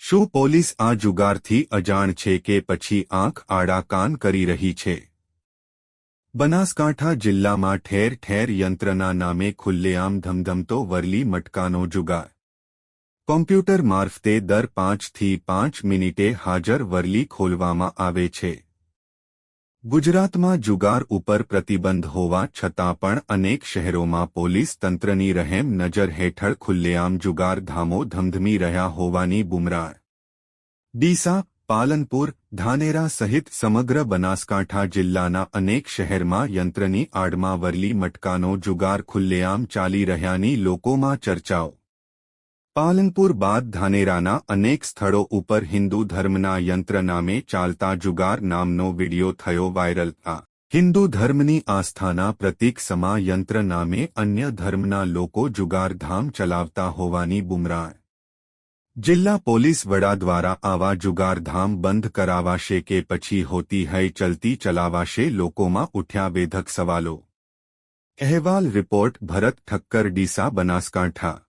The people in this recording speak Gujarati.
શું પોલીસ આ જુગારથી અજાણ છે કે પછી આંખ આડા કાન કરી રહી છે? બનાસકાંઠા જિલ્લામાં ઠેર ઠેર યંત્રના નામે ખુલ્લેઆમ ધમધમતો વરલી મટકાનો જુગાર. કોમ્પ્યુટર મારફતે દર 5 થી 5 મિનિટે હાજર વરલી ખોલવામાં આવે છે. ગુજરાતમાં જુગાર ઉપર પ્રતિબંધ હોવા છતાં પણ અનેક શહેરોમાં પોલીસ તંત્રની રહેમ નજર હેઠળ ખુલ્લેઆમ જુગાર ધામો ધમધમી રહ્યા હોવાની બુમરાણ. ડીસા, પાલનપુર, ધાનેરા સહિત સમગ્ર બનાસકાંઠા જિલ્લાના અનેક શહેરમાં યંત્રની આડમાં વરલી મટકાનો જુગાર ખુલ્લેઆમ ચાલી રહ્યાની લોકોમાં ચર્ચાઓ. પાલનપુર બાદ ધાનેરાના અનેક સ્થળો ઉપર હિન્દુ ધર્મના યંત્ર નામે ચાલતા જુગાર નામનો વિડિયો થયો વાયરલ. હિન્દુ ધર્મની આસ્થાના પ્રતીક સમા યંત્ર નામે અન્ય ધર્મના લોકો જુગારધામ ચલાવતા હોવાની બુમરાણ. જિલ્લા પોલીસ વડા દ્વારા આવા જુગારધામ બંધ કરાવાશે કે પછી હોતી હૈ ચલતી ચલાવાશે? લોકોમાં ઉઠ્યા વેધક સવાલો. અહેવાલ રિપોર્ટ ભરત ઠક્કર, ડીસા, બનાસકાંઠા.